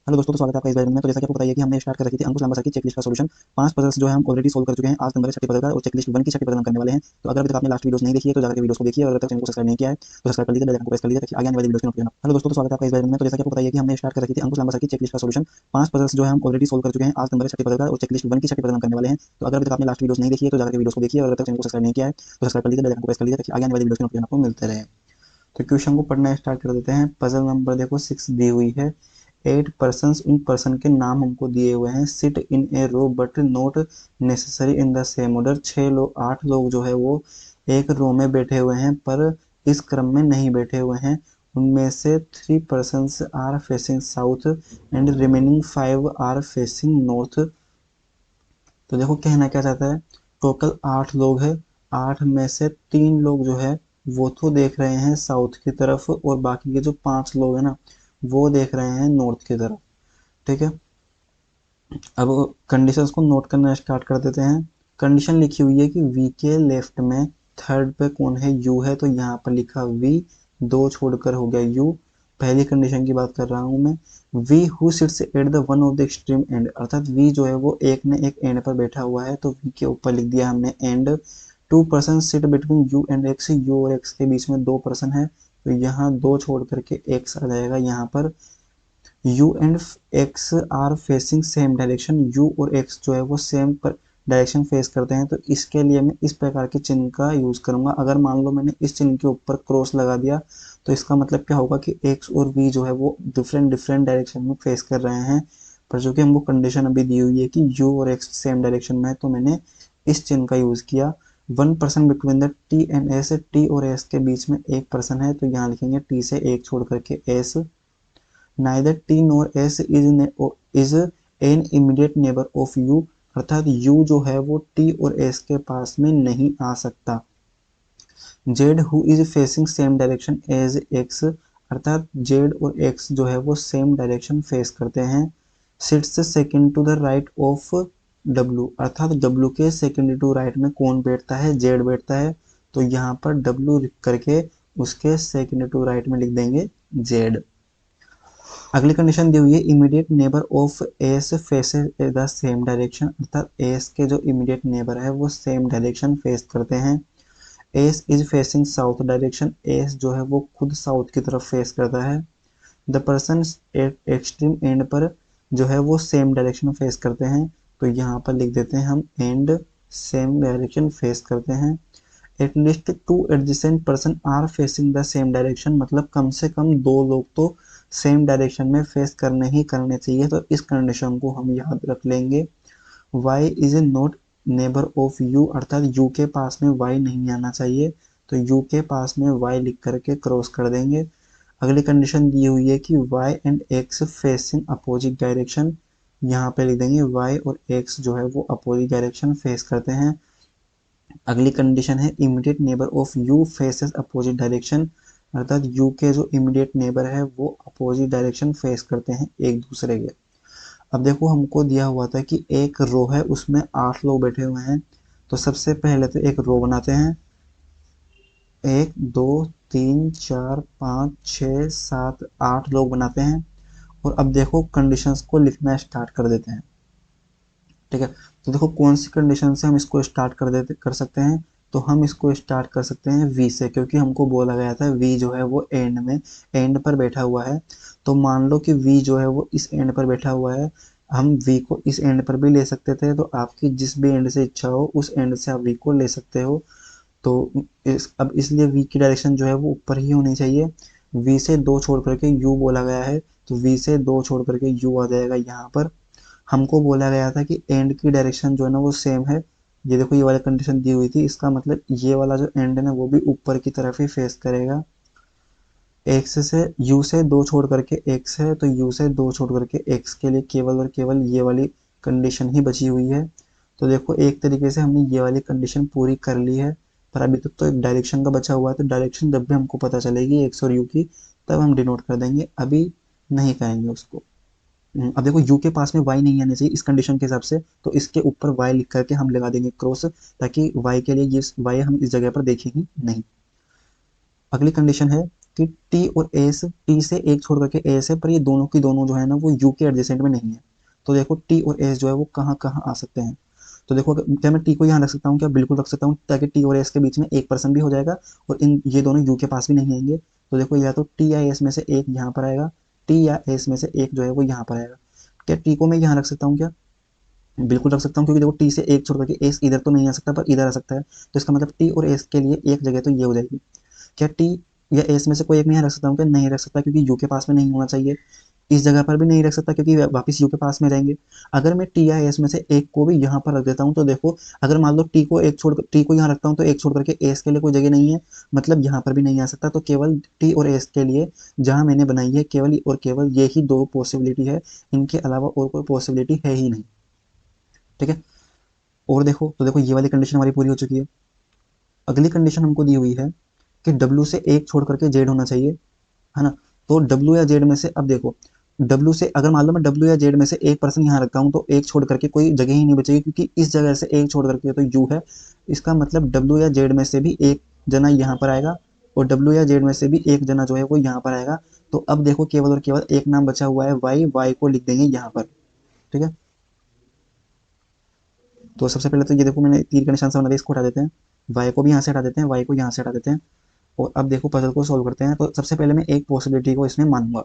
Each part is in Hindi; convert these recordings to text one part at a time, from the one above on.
हेलो दोस्तों, तो स्वागत है आपका इस वीडियो में। तो जैसा कि आपको पता है कि हमने स्टार्ट कर रखी थी अंकुश लांबा सर की चेकलिस्ट का सॉल्यूशन। 5 पजल्स जो है हम ऑलरेडी सोल्व कर चुके हैं। आज नंबर है छठी पजल का और चेकलिस्ट 1 की छठी पजल हम करने वाले हैं। तो अगर अभी तक आपने लास्ट वीडियोस नहीं देखी है तो जाकर वीडियोस को देखिए, और अगर तक चैनल को सब्सक्राइब नहीं किया है तो सब्सक्राइब कर लीजिए, बेल आइकन को प्रेस कर लीजिए ताकि आगे आने वाली वीडियोस की नोटिफिकेशन। हेलो दोस्तों, तो स्वागत है आपका इस वीडियो में। तो जैसा कि आपको पता है कि हमने स्टार्ट कर रखी थी अंकुश लांबा सर की चेकलिस्ट का सॉल्यूशन। 5 पजल्स जो है हम ऑलरेडी सोल्व कर चुके हैं। आज नंबर है छठी पजल का और चेकलिस्ट 1 की छठी पजल हम करने वाले हैं। तो अगर अभी तक आपने लास्ट वीडियोस नहीं देखी है तो जाकर वीडियोस को देखिए, और अगर तक चैनल को सब्सक्राइब नहीं किया है तो सब्सक्राइब कर लीजिए, बेल आइकन को प्रेस कर लीजिए ताकि आगे आने वाली वीडियोस की नोटिफिकेशन आपको मिलते रहे। तो क्वेश्चन को पढ़ना स्टार्ट कर देते हैं। पजल नंबर देखो 6 दी हुई है। 8 पर्सन्स, उन पर्सन के नाम हमको दिए हुए हैं। Sit in a row but not necessary in the same order. 8 लोग जो है वो एक रो में बैठे हुए हैं पर इस क्रम में नहीं बैठे हुए हैं। उनमें से 3 persons are facing south and remaining 5 are facing north. तो देखो कहना क्या चाहता है, टोटल 8 लोग हैं। 8 में से 3 लोग जो है वो तो देख रहे हैं साउथ की तरफ, और बाकी के जो 5 लोग हैं ना वो देख रहे हैं नॉर्थ की तरफ। ठीक है, अब कंडीशंस को नोट करना स्टार्ट कर देते हैं। कंडीशन लिखी हुई है कि वी के लेफ्ट में थर्ड पे कौन है, यू है, तो यहाँ पर लिखा वी, दो छोड़कर हो गया यू। पहली कंडीशन की बात कर रहा हूँ मैं। V who sits at the one of the extreme end, अर्थात वी जो है वो एक ने एक एंड पर बैठा हुआ है, तो वी के ऊपर लिख दिया हमने and. 2 person sit between you and x, you और एक्स के बीच में 2 पर्सन है, तो यहाँ 2 छोड़ करके एक्स आ जाएगा यहाँ पर। U and X are facing same direction, U और एक्स जो है वो सेम डायरेक्शन फेस करते हैं, तो इसके लिए मैं इस प्रकार के चिन्ह का यूज करूंगा। अगर मान लो मैंने इस चिन्ह के ऊपर क्रॉस लगा दिया तो इसका मतलब क्या होगा कि एक्स और वी जो है वो डिफरेंट डिफरेंट डायरेक्शन में फेस कर रहे हैं। पर जो कि हमको कंडीशन अभी दी हुई है कि यू और एक्स सेम डायरेक्शन में है, तो मैंने इस चिन्ह का यूज किया। 1 person between the T and S, T और एस के बीच में एक पर्सन है, तो यहाँ लिखेंगे टी से एक छोड़ करके S. neither t nor s is an immediate neighbor of u, अर्थात u जो है वो t और s के पास में नहीं आ सकता। z who is facing same direction as x, अर्थात z और x जो है वो सेम डायरेक्शन फेस करते हैं। sits second to the right of w, अर्थात w के सेकेंड टू राइट में कौन बैठता है, z बैठता है, तो यहाँ पर w लिख करके उसके सेकेंड टू राइट में लिख देंगे z। अगली कंडीशन दी हुई है immediate neighbour of S faces the same direction, अर्थात एस के जो इमीडिएट नेबर है वो सेम डायरेक्शन फेस करते हैं। S is facing south direction, S जो है वो खुद साउथ की तरफ फेस करता है। द पर्सन एक्सट्रीम एंड पर जो है वो सेम डायरेक्शन फेस करते हैं, तो यहाँ पर लिख देते हैं हम एंड सेम डायरेक्शन फेस करते हैं। At least 2 adjacent person are facing the same direction, मतलब कम से कम 2 लोग तो सेम डायरेक्शन में फेस करने ही करने चाहिए, तो इस कंडीशन को हम याद रख लेंगे। y is not neighbour of u, अर्थात u के पास में y नहीं आना चाहिए, तो u के पास में y लिख करके क्रॉस कर देंगे। अगली कंडीशन दी हुई है कि y and x facing opposite direction, यहाँ पे लिख देंगे y और x जो है वो अपोजिट डायरेक्शन फेस करते हैं। अगली कंडीशन है immediate neighbour of you faces opposite direction, अर्थात यू के जो इमीडिएट नेबर है वो अपोजिट डायरेक्शन फेस करते हैं एक दूसरे के। अब देखो हमको दिया हुआ था कि एक रो है उसमें 8 लोग बैठे हुए हैं, तो सबसे पहले तो एक रो बनाते हैं। 1 2 3 4 5 6 7 8 लोग बनाते हैं, और अब देखो कंडीशंस को लिखना स्टार्ट कर देते हैं। ठीक है, तो देखो कौन सी कंडीशन से हम इसको स्टार्ट कर सकते हैं। तो हम इसको स्टार्ट कर सकते हैं वी से, क्योंकि हमको बोला गया था वी जो है वो एंड में एंड पर बैठा हुआ है। तो मान लो कि वी जो है वो इस एंड पर बैठा हुआ है, हम वी को इस एंड पर भी ले सकते थे, तो आपकी जिस भी एंड से इच्छा हो उस एंड से आप वी को ले सकते हो। तो अब इसलिए वी की डायरेक्शन जो है वो ऊपर ही होनी चाहिए। वी से 2 छोड़ करके यू बोला गया है, तो वी से 2 छोड़ करके यू आ जाएगा यहाँ पर। हमको बोला गया था कि एंड की डायरेक्शन जो है ना वो सेम है। ये देखो ये वाली कंडीशन दी हुई थी, इसका मतलब ये वाला जो एंड है ना वो भी ऊपर की तरफ ही फेस करेगा। एक्स से यू से 2 छोड़ करके एक्स है, तो यू से 2 छोड़ करके एक्स के लिए केवल और केवल ये वाली कंडीशन ही बची हुई है। तो देखो एक तरीके से हमने ये वाली कंडीशन पूरी कर ली है, पर अभी तक तो एक डायरेक्शन का बचा हुआ है, तो डायरेक्शन जब भी हमको पता चलेगी एक्स और यू की तब हम डिनोट कर देंगे, अभी नहीं करेंगे उसको। अब देखो u के पास में y नहीं आने चाहिए इस कंडीशन के हिसाब से, तो इसके ऊपर y लिख करके हम लगा देंगे क्रॉस, ताकि y के लिए ये y हम इस जगह पर देखेंगे नहीं। अगली कंडीशन है कि टी और एस, टी से एक छोड़ करके एस है, पर ये दोनों की दोनों जो है ना वो यू के एडजेसेंट में नहीं है। तो देखो टी और एस जो है वो कहाँ कहाँ आ सकते हैं। तो देखो क्या मैं टी को यहाँ रख सकता हूँ, क्या बिल्कुल रख सकता हूँ, ताकि टी और एस के बीच में एक पर्सन भी हो जाएगा और इन ये दोनों यू के पास भी नहीं आएंगे। तो देखो या तो टी या एस में से एक यहाँ पर आएगा, टी या एस में से एक जो है वो यहाँ पर आएगा। क्या टी को मैं यहाँ रख सकता हूँ क्या? बिल्कुल रख सकता हूँ, क्योंकि देखो टी से एक छोड़ करके एस इधर तो नहीं आ सकता पर इधर आ सकता है, तो इसका मतलब टी और एस के लिए एक जगह तो ये हो जाएगी। क्या टी या एस में से कोई एक में यहाँ रख सकता हूँ क्या? नहीं रख सकता, क्योंकि यू के पास में नहीं होना चाहिए। इस जगह पर भी नहीं रख सकता क्योंकि वापस यू के पास में रहेंगे। अगर मैं टी या एस में से एक को भी यहाँ पर रख देता हूँ तो देखो, अगर मान लो टी को यहाँ रखता हूँ तो एक छोड़ करके एस के लिए कोई जगह नहीं है, मतलब यहाँ पर भी नहीं आ सकता। तो केवल टी और एस के लिए जहाँ मैंने बनाई है केवल और केवल ये ही दो पॉसिबिलिटी है, इनके अलावा और कोई पॉसिबिलिटी है ही नहीं। ठीक है, और देखो तो देखो ये वाली कंडीशन हमारी पूरी हो चुकी है। अगली कंडीशन हमको दी हुई है कि W से एक छोड़ करके Z होना चाहिए, है ना। तो W या Z में से, अब देखो W से अगर मान लो मैं W या Z में से एक पर्सन यहाँ रखता हूँ तो एक छोड़ करके कोई जगह ही नहीं बचेगी, क्योंकि इस जगह से एक छोड़ करके तो U है। इसका मतलब W या Z में से भी एक जना यहाँ पर आएगा और W या Z में से भी एक जना जो है वो यहाँ पर आएगा। तो अब देखो केवल और केवल एक नाम बचा हुआ है Y को लिख देंगे यहाँ पर। ठीक है, तो सबसे पहले तो ये देखो मैंने तीर का निशान से बना दिया, इसको हटा देते हैं, Y को भी यहाँ से हटा देते हैं, Y को यहाँ से हटा देते हैं। और अब देखो पजल को सॉल्व करते हैं। तो सबसे पहले मैं एक पॉसिबिलिटी को इसमें मानूंगा।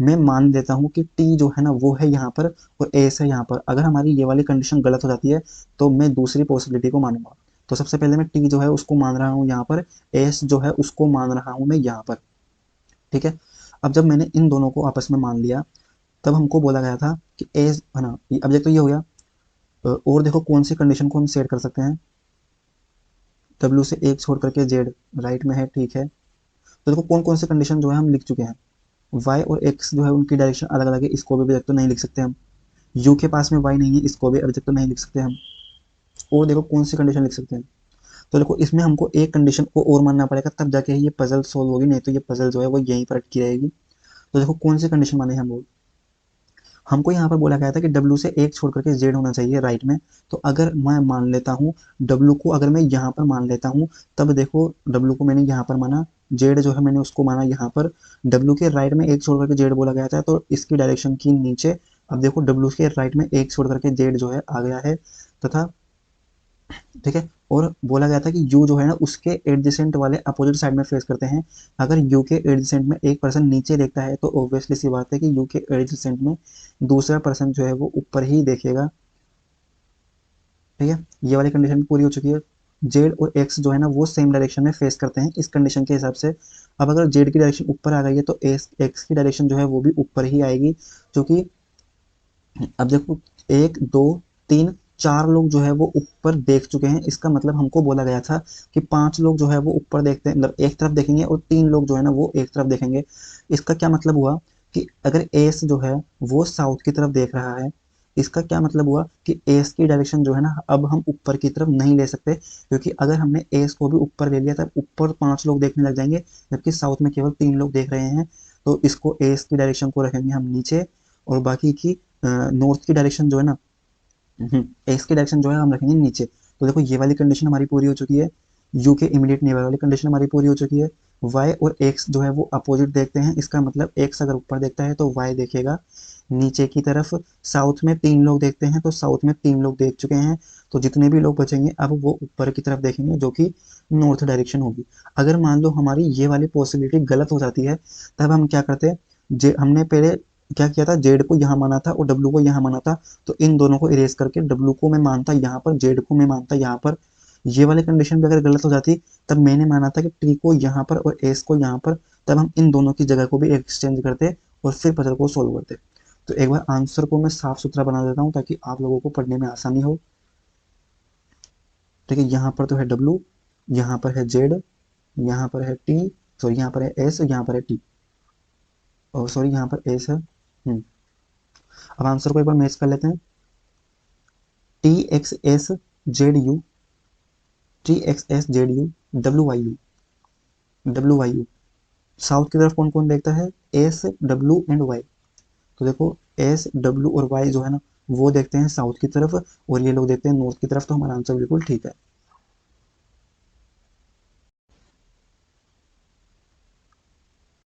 मैं मान देता हूँ कि टी जो है ना वो है यहाँ पर और एस है यहाँ पर। अगर हमारी ये वाली कंडीशन गलत हो जाती है तो मैं दूसरी पॉसिबिलिटी को मानूंगा। तो सबसे पहले मैं टी जो है उसको मान रहा हूँ यहाँ पर, एस जो है उसको मान रहा हूँ मैं यहाँ पर। ठीक है, अब जब मैंने इन दोनों को आपस में मान लिया तब हमको बोला गया था कि एस है ना, अब देखो ये हो गया। और देखो कौन सी कंडीशन को हम सेट कर सकते हैं। डब्ल्यू से एक छोड़ करके जेड राइट में है, ठीक है। तो देखो कौन कौन से कंडीशन जो है हम लिख चुके हैं। वाई और एक्स जो है उनकी डायरेक्शन अलग अलग है, इसको भी अभी तक तो नहीं लिख सकते हम। यू के पास में वाई नहीं है, इसको भी अभी तक तो नहीं लिख सकते हम। और देखो कौन सी कंडीशन लिख सकते हैं। तो देखो इसमें हमको एक कंडीशन को और मानना पड़ेगा, तब जाके ये पजल सोल्व होगी, नहीं तो ये पजल जो है वो यहीं पर अटकी रहेगी। तो देखो कौन सी कंडीशन माने हम लोग। हमको यहाँ पर बोला गया था कि W से एक छोड़ करके Z होना चाहिए राइट में। तो अगर मैं मान लेता हूँ W को, अगर मैं यहाँ पर मान लेता हूँ, तब देखो W को मैंने यहाँ पर माना, Z जो है मैंने उसको माना यहाँ पर। W के राइट में एक छोड़ करके Z बोला गया था तो इसकी डायरेक्शन की नीचे। अब देखो W के राइट में एक छोड़ करके Z जो है आ गया है तथा, ठीक है। और बोला गया था कि यू जो है ना उसके एडजेसेंट वाले अपोजिट साइड में फेस करते हैं। अगर यू के एडजेसेंट में एक पर्सन नीचे देखता है तो ऑब्वियसली सी बात है कि यू के एडजेसेंट में दूसरा पर्सन जो है वो ऊपर ही देखेगा। ठीक है, ये वाली कंडीशन पूरी हो चुकी है। जेड और एक्स जो है ना वो सेम डायरेक्शन में फेस करते हैं इस कंडीशन के हिसाब से। अब अगर जेड की डायरेक्शन ऊपर आ गई है तो एक्स की डायरेक्शन जो है वो भी ऊपर ही आएगी, क्योंकि अब देखो एक दो तीन चार लोग जो है वो ऊपर देख चुके हैं। इसका मतलब हमको बोला गया था कि पांच लोग जो है वो ऊपर देखते हैं, मतलब एक तरफ देखेंगे और तीन लोग जो है ना वो एक तरफ देखेंगे। इसका क्या मतलब हुआ कि अगर एस जो है वो साउथ की तरफ देख रहा है, इसका क्या मतलब हुआ कि एस की डायरेक्शन जो है ना अब हम ऊपर की तरफ नहीं ले सकते, क्योंकि अगर हमने एस को भी ऊपर ले लिया तब ऊपर पांच लोग देखने लग जाएंगे, जबकि साउथ में केवल तीन लोग देख रहे हैं। तो इसको एस की डायरेक्शन को रखेंगे हम नीचे और बाकी की नॉर्थ की डायरेक्शन जो है ना, एक्स की डायरेक्शन जो है हम रखेंगे नीचे। तो देखो ये वाली कंडीशन हमारी पूरी हो चुकी है। यू के इमीडिएट नेबर वाली कंडीशन हमारी पूरी हो चुकी है। वाई और एक्स जो है वो अपोजिट देखते हैं, इसका मतलब एक्स अगर ऊपर देखता है तो वाई देखेगा नीचे की तरफ। साउथ में तीन लोग देखते हैं तो साउथ में तीन लोग देख चुके हैं, तो जितने भी लोग बचेंगे अब वो ऊपर की तरफ देखेंगे जो कि नॉर्थ डायरेक्शन होगी। अगर मान लो हमारी ये वाली पॉसिबिलिटी गलत हो जाती है तब हम क्या करते हैं, हमने पहले क्या किया था, जेड को यहाँ माना था और डब्ल्यू को यहाँ माना था। तो इन दोनों को इरेज करके डब्ल्यू को मैं मानता यहाँ पर, जेड को मैं मानता यहाँ पर। ये वाली कंडीशन भी अगर गलत हो जाती तब मैंने माना था कि टी को यहाँ पर और एस को यहाँ पर, तब हम इन दोनों की जगह को भी एक्सचेंज करते और फिर पजल को सोल्व करते। तो एक बार आंसर को मैं साफ सुथरा बना देता हूँ ताकि आप लोगों को पढ़ने में आसानी हो। ठीक है, यहाँ पर तो है डब्ल्यू, यहाँ पर है जेड, यहाँ पर है टी, सॉरी यहाँ पर है एस, यहाँ पर है टी, और सॉरी यहाँ पर एस है। अब आंसर को एक बार मैच कर लेते हैं। T x S Z you, T x S Z you, W why you, W why you. South की तरफ कौन कौन देखता है, एस डब्ल्यू एंड वाई। तो देखो एस डब्ल्यू और वाई जो है ना वो देखते हैं साउथ की तरफ और ये लोग देखते हैं नॉर्थ की तरफ, तो हमारा आंसर बिल्कुल ठीक है।